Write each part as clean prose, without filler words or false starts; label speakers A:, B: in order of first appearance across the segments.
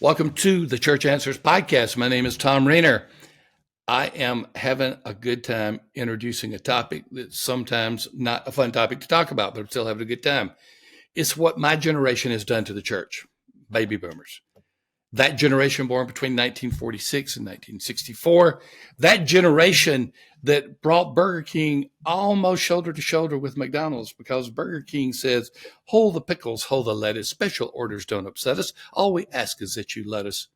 A: Welcome to the Church Answers podcast. My name is Thom Rainer. I am having a good time introducing a topic that's sometimes not a fun topic to talk about, but I'm still having a good time. It's what my generation has done to the church, baby boomers. That generation born between 1946 and 1964, that generation that brought Burger King almost shoulder to shoulder with McDonald's because Burger King says, hold the pickles, hold the lettuce, special orders don't upset us. All we ask is that you let us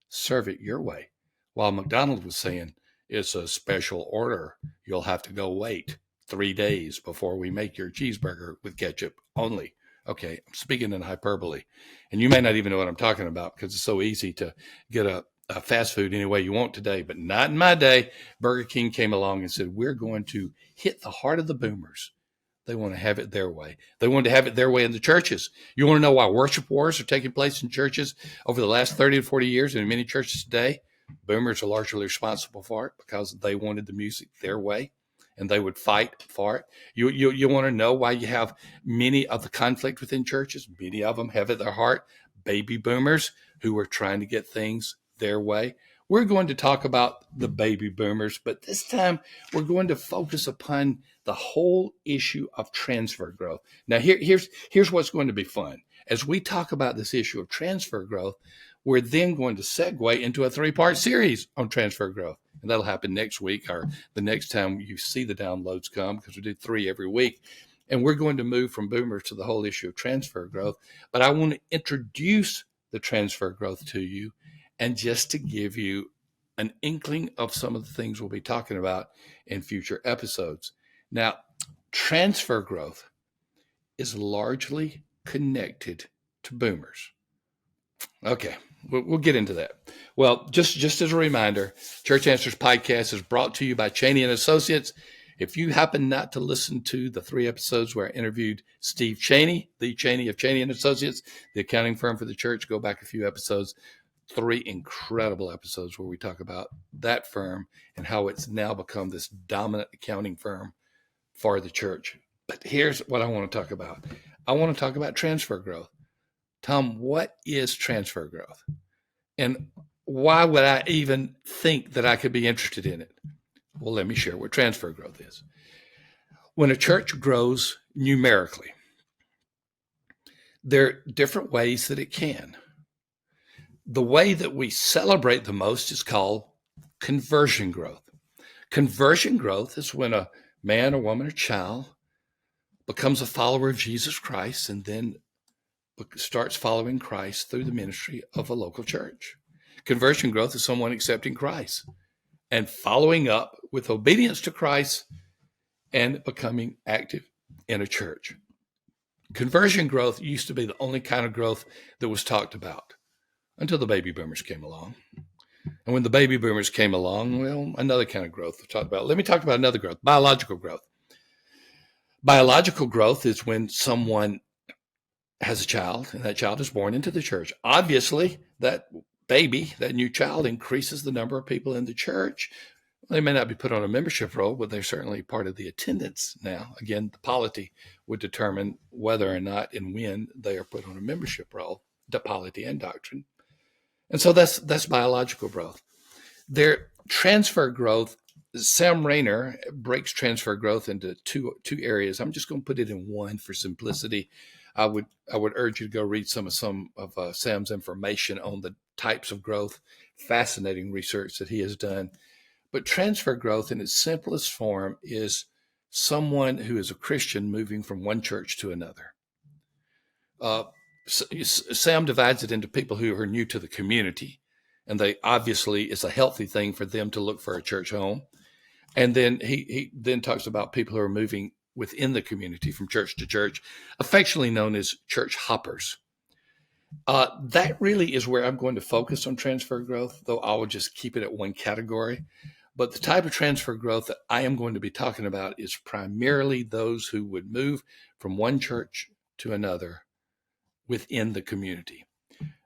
A: serve it your way. While McDonald's was saying, it's a special order. You'll have to go wait 3 days before we make your cheeseburger with ketchup only. Okay, I'm speaking in hyperbole. And you may not even know what I'm talking about because it's so easy to get a fast food any way you want today. But not in my day. Burger King came along and said, we're going to hit the heart of the boomers. They want to have it their way. They want to have it their way in the churches. You want to know why worship wars are taking place in churches over the last 30 to 40 years and in many churches today? Boomers are largely responsible for it because they wanted the music their way and they would fight for it. You want to know why you have many of the conflict within churches? Many of them have at their heart baby boomers who are trying to get things their way. We're going to talk about the baby boomers, but this time we're going to focus upon the whole issue of transfer growth. Now, here's what's going to be fun. As we talk about this issue of transfer growth, we're then going to segue into a 3-part series on transfer growth. And that'll happen next week or the next time you see the downloads come, because we do 3 every week. And we're going to move from boomers to the whole issue of transfer growth. But I want to introduce the transfer growth to you and just to give you an inkling of some of the things we'll be talking about in future episodes. Now, transfer growth is largely connected to boomers. Okay, we'll get into that. Well, just as a reminder, Church Answers podcast is brought to you by Cheney and Associates. If you happen not to listen to the 3 episodes where I interviewed Steve Cheney, the Cheney of Cheney and Associates, the accounting firm for the church, go back a few episodes. 3 incredible episodes where we talk about that firm and how it's now become this dominant accounting firm for the church. But here's what I want to talk about. I want to talk about transfer growth. Thom, what is transfer growth? And why would I even think that I could be interested in it? Well, let me share what transfer growth is. When a church grows numerically, there are different ways that it can. The way that we celebrate the most is called conversion growth. Conversion growth is when a man or woman or child becomes a follower of Jesus Christ and then starts following Christ through the ministry of a local church. Conversion growth is someone accepting Christ and following up with obedience to Christ and becoming active in a church. Conversion growth used to be the only kind of growth that was talked about until the baby boomers came along. And when the baby boomers came along, well, another kind of growth to talk about. Let me talk about another growth, biological growth. Biological growth is when someone has a child and that child is born into the church. Obviously, that baby, that new child, increases the number of people in the church. They may not be put on a membership roll, but they're certainly part of the attendance now. Again, the polity would determine whether or not and when they are put on a membership roll, the polity and doctrine. And so that's biological growth. Their transfer growth, Sam Rainer breaks transfer growth into two areas. I'm just going to put it in one for simplicity. I would urge you to go read some of Sam's information on the types of growth, fascinating research that he has done. But transfer growth in its simplest form is someone who is a Christian moving from one church to another. Sam divides it into people who are new to the community, and they obviously it's a healthy thing for them to look for a church home. And then he then talks about people who are moving within the community from church to church, affectionately known as church hoppers. That really is where I'm going to focus on transfer growth, though I will just keep it at one category. But the type of transfer growth that I am going to be talking about is primarily those who would move from one church to another within the community.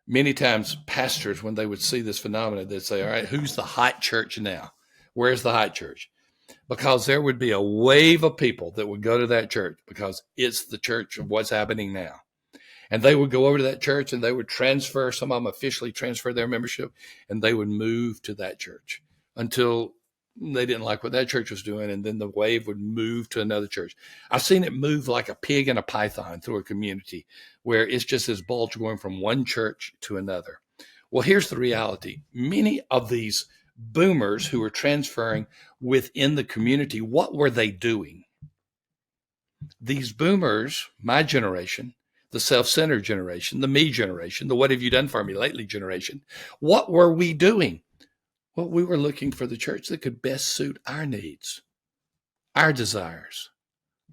A: Many times pastors, when they would see this phenomenon, they'd say, all right, who's the hot church now? Where's the hot church? Because there would be a wave of people that would go to that church because it's the church of what's happening now. And they would go over to that church and they would transfer, some of them officially transfer their membership, and they would move to that church until they didn't like what that church was doing. And then the wave would move to another church. I've seen it move like a pig and a python through a community where it's just this bulge going from one church to another. Well, here's the reality. Many of these boomers who were transferring within the community, what were they doing? These boomers, my generation, the self-centered generation, the me generation, the what have you done for me lately generation, what were we doing? Well, we were looking for the church that could best suit our needs, our desires,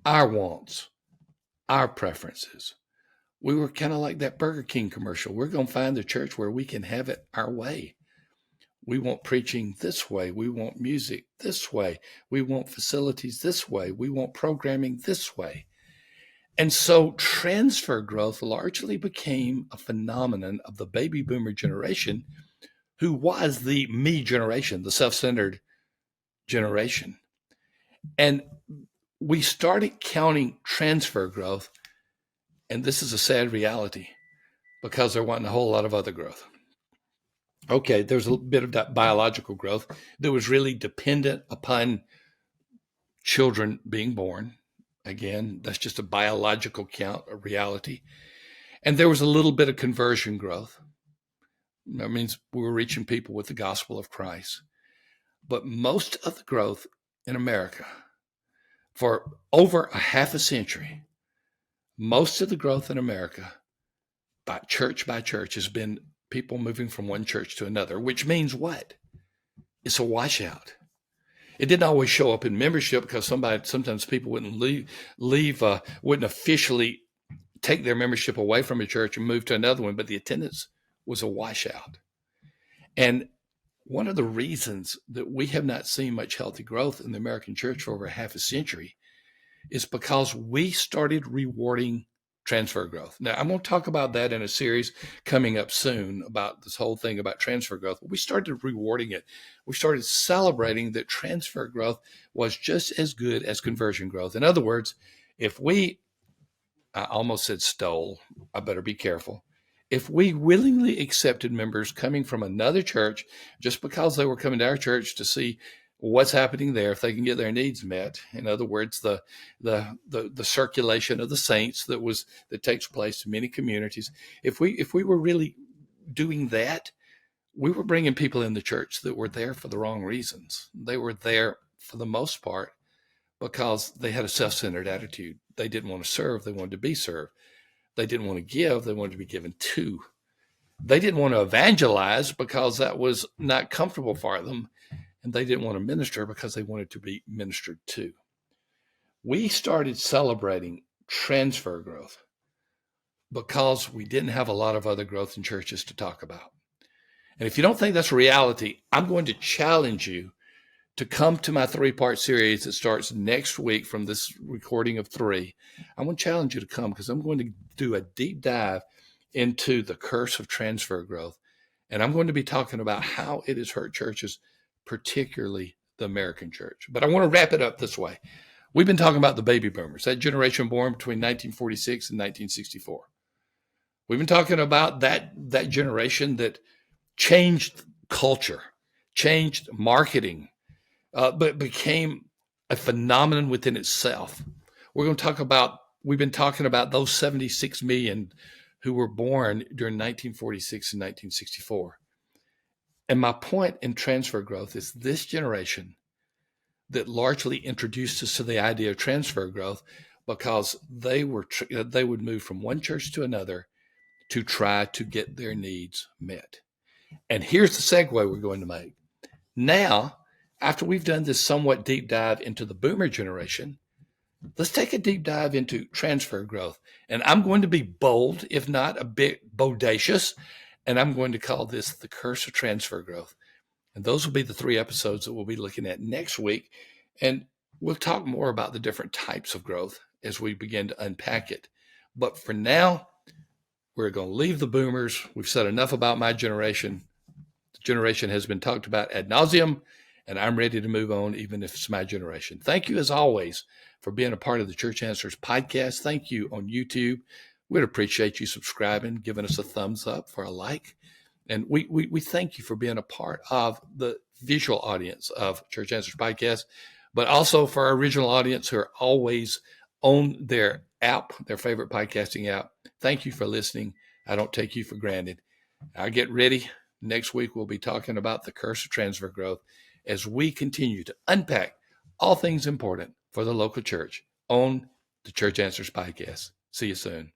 A: our wants, our preferences. We were kind of like that Burger King commercial. We're going to find the church where we can have it our way. We want preaching this way. We want music this way. We want facilities this way. We want programming this way. And so transfer growth largely became a phenomenon of the baby boomer generation, who was the me generation, the self-centered generation. And we started counting transfer growth, and this is a sad reality because there wasn't a whole lot of other growth. Okay, there's a bit of that biological growth that was really dependent upon children being born. Again, that's just a biological count, a reality. And there was a little bit of conversion growth. That means we were reaching people with the gospel of Christ. But most of the growth in America for over a half a century, most of the growth in America by church has been people moving from one church to another, which means what? It's a washout. It didn't always show up in membership because sometimes people wouldn't wouldn't officially take their membership away from a church and move to another one, but the attendance was a washout. And one of the reasons that we have not seen much healthy growth in the American church for over half a century is because we started rewarding transfer growth. Now, I'm going to talk about that in a series coming up soon about this whole thing about transfer growth. We started rewarding it. We started celebrating that transfer growth was just as good as conversion growth. In other words, I almost said stole, I better be careful. If we willingly accepted members coming from another church just because they were coming to our church to see what's happening there, if they can get their needs met, in other words, the circulation of the saints that takes place in many communities, if we were really doing that, we were bringing people in the church that were there for the wrong reasons. They were there for the most part because they had a self-centered attitude. They didn't want to serve, they wanted to be served. They didn't want to give, they wanted to be given to. They didn't want to evangelize because that was not comfortable for them. And they didn't want to minister because they wanted to be ministered to. We started celebrating transfer growth because we didn't have a lot of other growth in churches to talk about. And if you don't think that's reality, I'm going to challenge you to come to my 3-part series that starts next week from this recording of 3. I'm going to challenge you to come because I'm going to do a deep dive into the curse of transfer growth. And I'm going to be talking about how it has hurt churches, particularly the American church. But I want to wrap it up this way. We've been talking about the baby boomers, that generation born between 1946 and 1964. We've been talking about that generation that changed culture, changed marketing, but became a phenomenon within itself. We've been talking about those 76 million who were born during 1946 and 1964. And my point in transfer growth is this generation that largely introduced us to the idea of transfer growth because they would move from one church to another to try to get their needs met. And here's the segue we're going to make. Now, after we've done this somewhat deep dive into the boomer generation, let's take a deep dive into transfer growth. And I'm going to be bold, if not a bit bodacious, and I'm going to call this the curse of transfer growth. And those will be the 3 episodes that we'll be looking at next week. And we'll talk more about the different types of growth as we begin to unpack it. But for now, we're going to leave the boomers. We've said enough about my generation. The generation has been talked about ad nauseum, and I'm ready to move on, even if it's my generation. Thank you, as always, for being a part of the Church Answers podcast. Thank you on YouTube we'd appreciate you subscribing, giving us a thumbs up for a like. And we thank you for being a part of the visual audience of Church Answers Podcast, but also for our original audience who are always on their app, their favorite podcasting app. Thank you for listening. I don't take you for granted. I'll get ready. Next week, we'll be talking about the curse of transfer growth as we continue to unpack all things important for the local church on the Church Answers Podcast. See you soon.